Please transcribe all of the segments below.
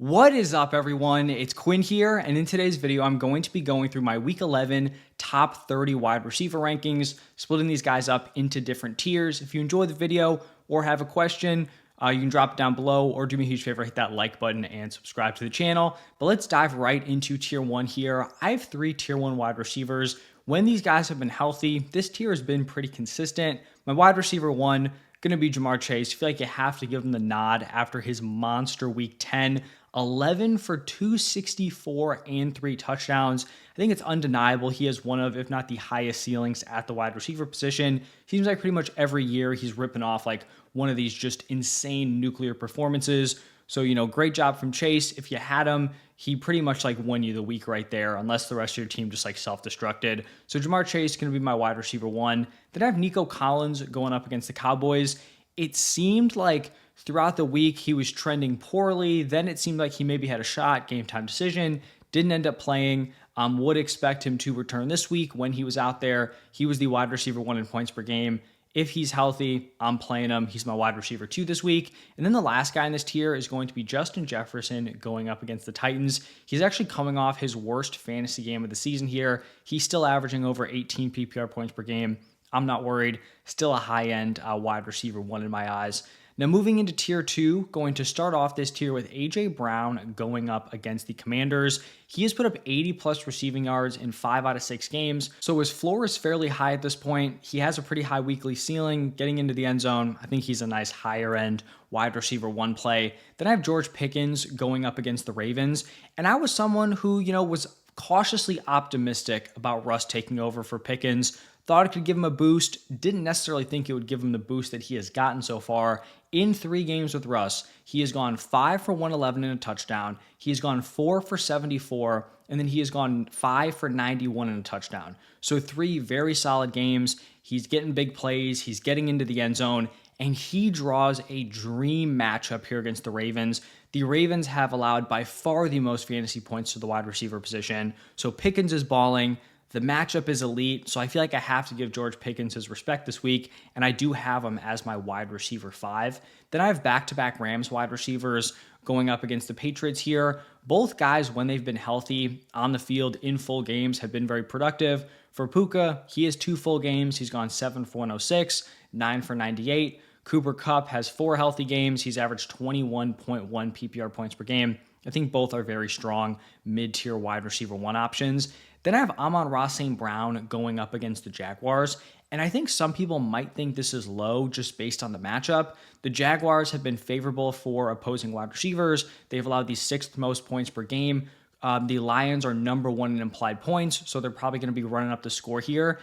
What is up, everyone? It's Quinn here, and in today's video, I'm going to be going through my Week 11 top 30 wide receiver rankings, splitting these guys up into different tiers. If you enjoyed the video or have a question, you can drop it down below or do me a huge favor, hit that like button and subscribe to the channel. But let's dive right into tier 1 here. I have 3 tier 1 wide receivers. When these guys have been healthy, this tier has been pretty consistent. My wide receiver 1, going to be Jamar Chase. I feel like you have to give him the nod after his monster Week 10. 11 for 264 and 3 touchdowns. I think it's undeniable he has one of, if not the highest ceilings at the wide receiver position. Seems like pretty much every year he's ripping off like one of these just insane nuclear performances. So, great job from Chase. If you had him, he pretty much like won you the week right there, unless the rest of your team just like self-destructed. So Jamar Chase is going to be my wide receiver 1. Then I have Nico Collins going up against the Cowboys. It seemed like throughout the week, he was trending poorly. Then it seemed like he maybe had a shot, game time decision, didn't end up playing. Would expect him to return this week. When he was out there, he was the wide receiver 1 in points per game. If he's healthy, I'm playing him. He's my wide receiver 2 this week. And then the last guy in this tier is going to be Justin Jefferson going up against the Titans. He's actually coming off his worst fantasy game of the season here. He's still averaging over 18 PPR points per game. I'm not worried. Still a high-end wide receiver 1 in my eyes. Now, moving into tier 2, going to start off this tier with A.J. Brown going up against the Commanders. He has put up 80-plus receiving yards in 5 out of 6 games, so his floor is fairly high at this point. He has a pretty high weekly ceiling. Getting into the end zone, I think he's a nice higher-end wide receiver 1 play. Then I have George Pickens going up against the Ravens, and I was someone who, was cautiously optimistic about Russ taking over for Pickens. Thought it could give him a boost. Didn't necessarily think it would give him the boost that he has gotten so far. In 3 games with Russ, he has gone 5 for 111 and a touchdown. He has gone 4 for 74, and then he has gone 5 for 91 and a touchdown. So 3 very solid games. He's getting big plays. He's getting into the end zone, and he draws a dream matchup here against the Ravens. The Ravens have allowed by far the most fantasy points to the wide receiver position. So Pickens is balling. The matchup is elite, so I feel like I have to give George Pickens his respect this week, and I do have him as my wide receiver 5. Then I have back-to-back Rams wide receivers going up against the Patriots here. Both guys, when they've been healthy on the field in full games, have been very productive. For Puka, he has 2 full games. He's gone 7 for 106, 9 for 98. Cooper Kupp has 4 healthy games. He's averaged 21.1 PPR points per game. I think both are very strong mid-tier wide receiver 1 options. Then I have Amon-Ra St. Brown going up against the Jaguars, and I think some people might think this is low just based on the matchup. The Jaguars have been favorable for opposing wide receivers. They've allowed the 6th most points per game. The Lions are number 1 in implied points, so they're probably going to be running up the score here.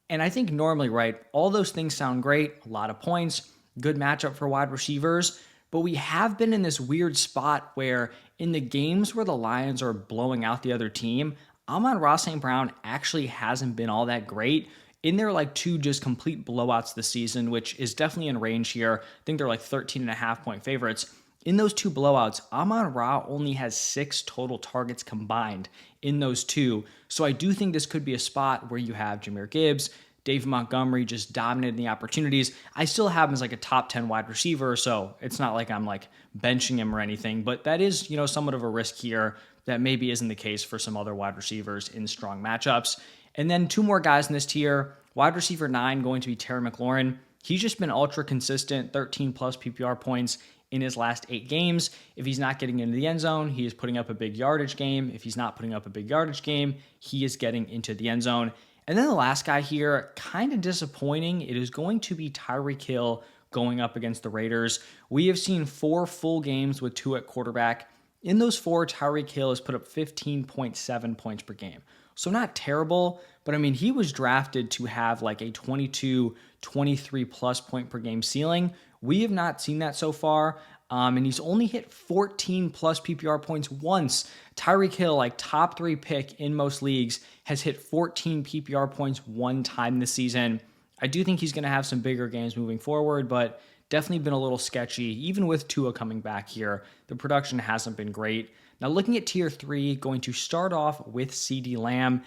And I think normally, right, all those things sound great, a lot of points, good matchup for wide receivers, but we have been in this weird spot where in the games where the Lions are blowing out the other team, Amon-Ra St. Brown actually hasn't been all that great. In their 2 just complete blowouts this season, which is definitely in range here. I think they're 13.5 point favorites. In those 2 blowouts, Amon-Ra only has 6 total targets combined in those 2. So I do think this could be a spot where you have Jahmyr Gibbs, David Montgomery just dominating the opportunities. I still have him as a top 10 wide receiver, so it's not like I'm benching him or anything, but that is, somewhat of a risk here that maybe isn't the case for some other wide receivers in strong matchups. And then 2 more guys in this tier. Wide receiver 9 going to be Terry McLaurin. He's just been ultra consistent, 13 plus PPR points in his last 8 games. If he's not getting into the end zone, he is putting up a big yardage game. If he's not putting up a big yardage game, he is getting into the end zone. And then the last guy here, kind of disappointing. It is going to be Tyreek Hill going up against the Raiders. We have seen 4 full games with Tua at quarterback. In those 4, Tyreek Hill has put up 15.7 points per game. So not terrible, but I mean, he was drafted to have a 22, 23 plus point per game ceiling. We have not seen that so far. And he's only hit 14 plus PPR points once. Tyreek Hill, top 3 pick in most leagues, has hit 14 PPR points 1 time this season. I do think he's going to have some bigger games moving forward, but definitely been a little sketchy. Even with Tua coming back here, the production hasn't been great. Now looking at tier 3, going to start off with CeeDee Lamb.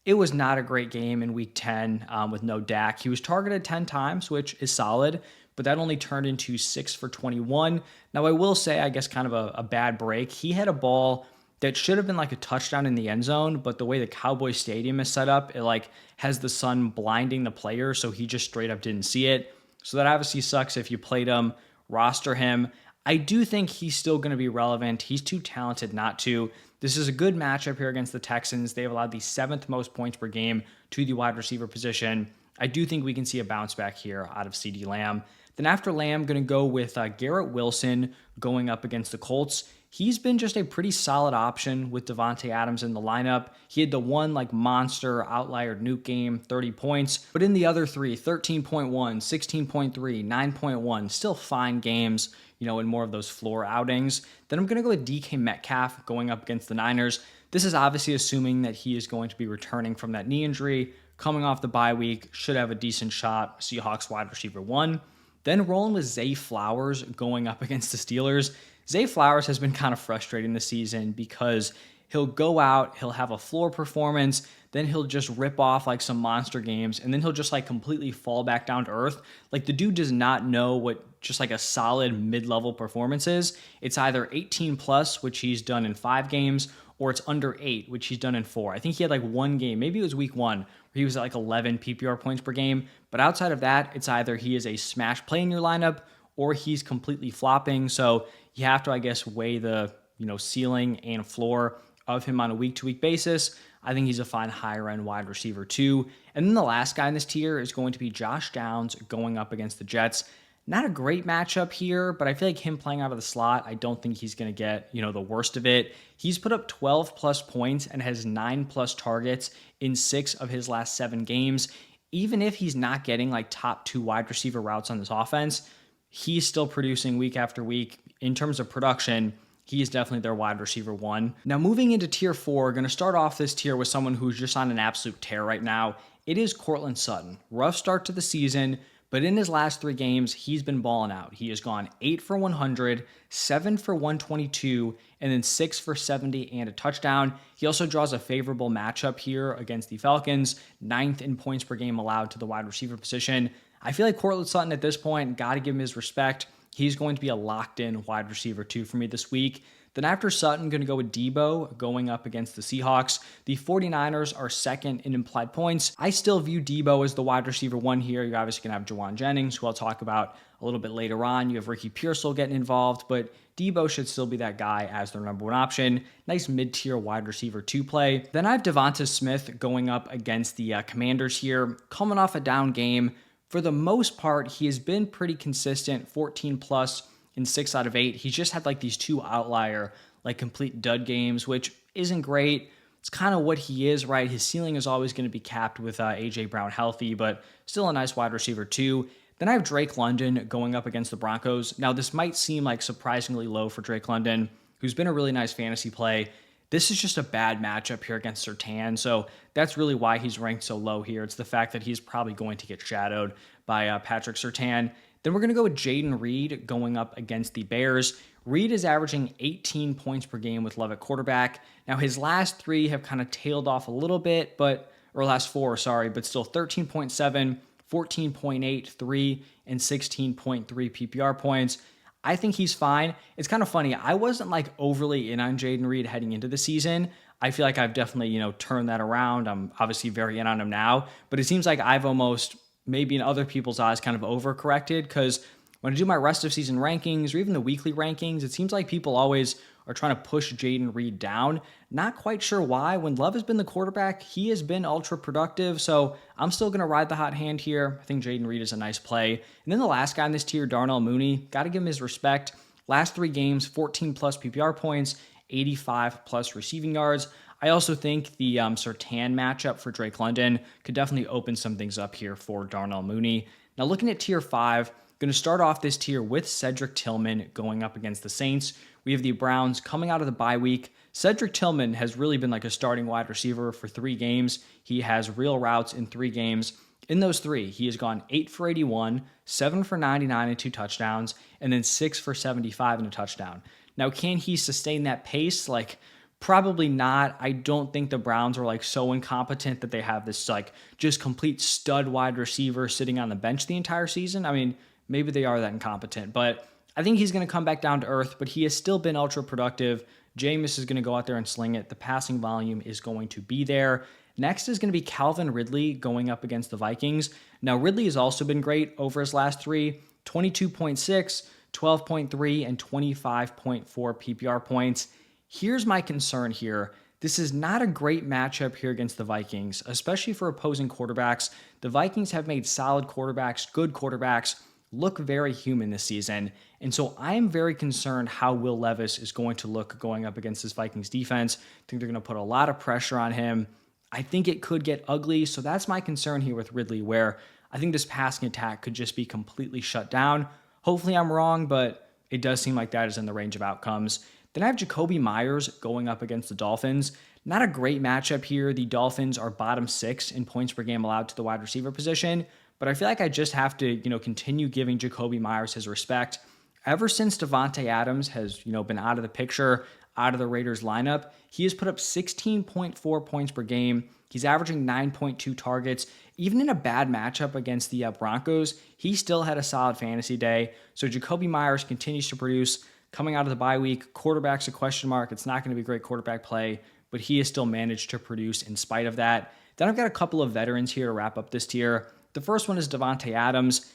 It was not a great game in week 10 with no Dak. He was targeted 10 times, which is solid, but that only turned into 6 for 21. Now, I will say, I guess kind of a bad break. He had a ball that should have been like a touchdown in the end zone, but the way the Cowboy Stadium is set up, it like has the sun blinding the player, so he just straight up didn't see it. So that obviously sucks if you played him, roster him. I do think he's still going to be relevant. He's too talented not to. This is a good matchup here against the Texans. They've allowed the seventh most points per game to the wide receiver position. I do think we can see a bounce back here out of CeeDee Lamb. Then after Lamb, going to go with Garrett Wilson going up against the Colts. He's been just a pretty solid option with Devontae Adams in the lineup. He had the one like monster outlier nuke game, 30 points, but in the other three, 13.1, 16.3, 9.1, still fine games, in more of those floor outings. Then I'm going to go with DK Metcalf going up against the Niners. This is obviously assuming that he is going to be returning from that knee injury, coming off the bye week, should have a decent shot, Seahawks wide receiver 1. Then rolling with Zay Flowers going up against the Steelers. Zay Flowers has been kind of frustrating this season because he'll go out, he'll have a floor performance, then he'll just rip off like some monster games, and then he'll just like completely fall back down to earth. Like the dude does not know what just like a solid mid-level performance is. It's either 18 plus, which he's done in 5 games, or it's under 8, which he's done in 4. I think he had like one game, maybe it was week 1, where he was at like 11 PPR points per game. But outside of that, it's either he is a smash play in your lineup or he's completely flopping. So you have to, I guess, weigh the ceiling and floor of him on a week-to-week basis. I think he's a fine higher-end wide receiver too. And then the last guy in this tier is going to be Josh Downs going up against the Jets. Not a great matchup here, but I feel like him playing out of the slot, I don't think he's going to get, the worst of it. He's put up 12 plus points and has 9 plus targets in 6 of his last 7 games. Even if he's not getting like top 2 wide receiver routes on this offense, he's still producing week after week. In terms of production, he is definitely their wide receiver 1. Now moving into tier 4, going to start off this tier with someone who's just on an absolute tear right now. It is Courtland Sutton. Rough start to the season, but in his last 3 games, he's been balling out. He has gone 8 for 100, 7 for 122, and then 6 for 70 and a touchdown. He also draws a favorable matchup here against the Falcons, 9th in points per game allowed to the wide receiver position. I feel like Courtland Sutton at this point, got to give him his respect. He's going to be a locked-in wide receiver 2 for me this week. Then after Sutton, going to go with Debo going up against the Seahawks. The 49ers are second in implied points. I still view Debo as the wide receiver 1 here. You're obviously going to have Jawan Jennings, who I'll talk about a little bit later on. You have Ricky Pearsall getting involved, but Debo should still be that guy as their number 1 option. Nice mid-tier wide receiver 2 play. Then I have Devonta Smith going up against the Commanders here, coming off a down game. For the most part, he has been pretty consistent, 14 plus in 6 out of 8. He's just had like these 2 outlier, like complete dud games, which isn't great. It's kind of what he is, right? His ceiling is always going to be capped with A.J. Brown healthy, but still a nice wide receiver 2. Then I have Drake London going up against the Broncos. Now, this might seem like surprisingly low for Drake London, who's been a really nice fantasy play. This is just a bad matchup here against Surtain, so that's really why he's ranked so low here. It's the fact that he's probably going to get shadowed by Patrick Surtain. Then we're going to go with Jaden Reed going up against the Bears. Reed is averaging 18 points per game with Love at quarterback. Now, his last 3 have kind of tailed off a little bit, or last 4, sorry, but still 13.7, 14.8, 3, and 16.3 PPR points. I think he's fine. It's kind of funny. I wasn't like overly in on Jaden Reed heading into the season. I feel like I've definitely, turned that around. I'm obviously very in on him now, but it seems like I've almost, maybe in other people's eyes, kind of overcorrected because when I do my rest of season rankings or even the weekly rankings, it seems like people always are trying to push Jaden Reed down. Not quite sure why. When Love has been the quarterback, he has been ultra productive. So I'm still going to ride the hot hand here. I think Jaden Reed is a nice play. And then the last guy in this tier, Darnell Mooney, got to give him his respect. Last 3 games, 14 plus PPR points, 85 plus receiving yards. I also think the Surtain matchup for Drake London could definitely open some things up here for Darnell Mooney. Now looking at tier 5, going to start off this tier with Cedric Tillman going up against the Saints. We have the Browns coming out of the bye week. Cedric Tillman has really been like a starting wide receiver for 3 games. He has real routes in 3 games. In those 3, he has gone 8 for 81, 7 for 99 and 2 touchdowns, and then 6 for 75 and a touchdown. Now, can he sustain that pace? Like, probably not. I don't think the Browns are like so incompetent that they have this like just complete stud wide receiver sitting on the bench the entire season. I mean, maybe they are that incompetent. But I think he's going to come back down to earth, but he has still been ultra productive. Jameis is going to go out there and sling it. The passing volume is going to be there. Next is going to be Calvin Ridley going up against the Vikings. Now, Ridley has also been great over his last three: 22.6, 12.3, and 25.4 PPR points. Here's my concern here. This is not a great matchup here against the Vikings, especially for opposing quarterbacks. The Vikings have made solid quarterbacks, good quarterbacks, look very human this season. And so I am very concerned how Will Levis is going to look going up against this Vikings defense. I think they're going to put a lot of pressure on him. I think it could get ugly. So that's my concern here with Ridley, where I think this passing attack could just be completely shut down. Hopefully I'm wrong, but it does seem like that is in the range of outcomes. Then I have Jacoby Myers going up against the Dolphins. Not a great matchup here. The Dolphins are bottom 6 in points per game allowed to the wide receiver position, but I feel like I just have to, continue giving Jacoby Myers his respect. Ever since Devontae Adams has, been out of the picture, out of the Raiders lineup, he has put up 16.4 points per game. He's averaging 9.2 targets. Even in a bad matchup against the Broncos, he still had a solid fantasy day. So Jacoby Myers continues to produce. Coming out of the bye week, quarterback's a question mark. It's not going to be great quarterback play, but he has still managed to produce in spite of that. Then I've got a couple of veterans here to wrap up this tier. The first one is Devontae Adams.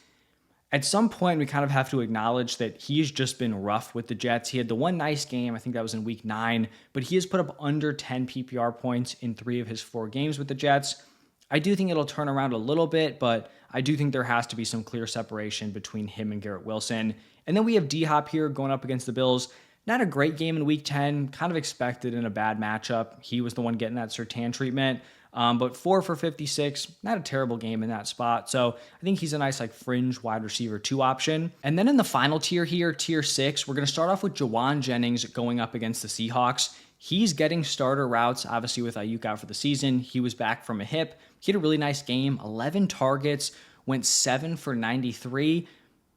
At some point, we kind of have to acknowledge that he's just been rough with the Jets. He had the one nice game, I think that was in week 9, but he has put up under 10 PPR points in 3 of his 4 games with the Jets. I do think it'll turn around a little bit, but I do think there has to be some clear separation between him and Garrett Wilson. And then we have D-Hop here going up against the Bills. Not a great game in week 10, kind of expected in a bad matchup. He was the one getting that Surtain treatment. But 4 for 56, not a terrible game in that spot. So I think he's a nice fringe wide receiver 2 option. And then in the final tier here, tier 6, we're going to start off with Jawan Jennings going up against the Seahawks. He's getting starter routes, obviously with Ayuk out for the season. He was back from a hip. He had a really nice game, 11 targets, went 7 for 93.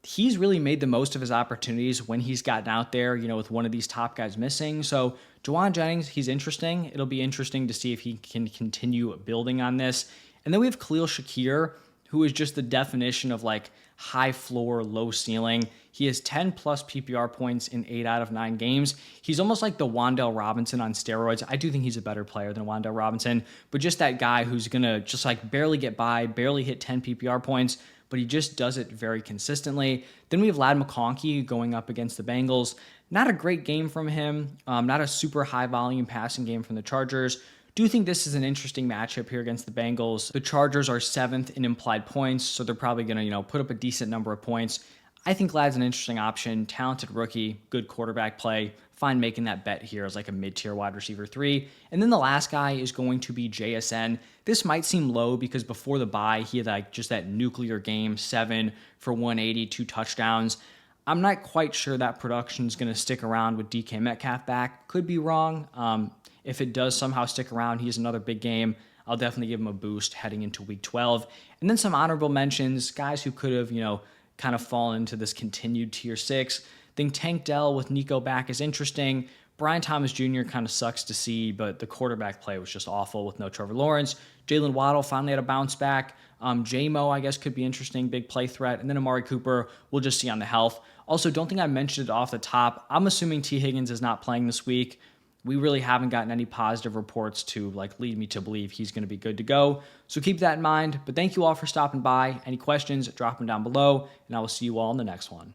He's really made the most of his opportunities when he's gotten out there, with one of these top guys missing. So Jawan Jennings, he's interesting. It'll be interesting to see if he can continue building on this. And then we have Khalil Shakir, who is just the definition of high floor, low ceiling. He has 10 plus PPR points in 8 out of 9 games. He's almost like the Wan'Dale Robinson on steroids. I do think he's a better player than Wan'Dale Robinson, but just that guy who's going to just barely get by, barely hit 10 PPR points, but he just does it very consistently. Then we have Ladd McConkey going up against the Bengals. Not a great game from him. Not a super high volume passing game from the Chargers. Do think this is an interesting matchup here against the Bengals. The Chargers are 7th in implied points, so they're probably going to, put up a decent number of points. I think Ladd's an interesting option. Talented rookie, good quarterback play. Fine making that bet here as a mid-tier wide receiver 3. And then the last guy is going to be JSN. This might seem low because before the bye, he had just that nuclear game, 7 for 180, 2 touchdowns. I'm not quite sure that production is going to stick around with DK Metcalf back. Could be wrong. If it does somehow stick around, he has another big game. I'll definitely give him a boost heading into week 12. And then some honorable mentions, guys who could have, kind of fallen into this continued tier 6. I think Tank Dell with Nico back is interesting. Brian Thomas Jr. kind of sucks to see, but the quarterback play was just awful with no Trevor Lawrence. Jalen Waddle finally had a bounce back. J-Mo, I guess, could be interesting, big play threat. And then Amari Cooper, we'll just see on the health. Also, don't think I mentioned it off the top. I'm assuming T. Higgins is not playing this week. We really haven't gotten any positive reports to lead me to believe he's going to be good to go. So keep that in mind. But thank you all for stopping by. Any questions, drop them down below, and I will see you all in the next one.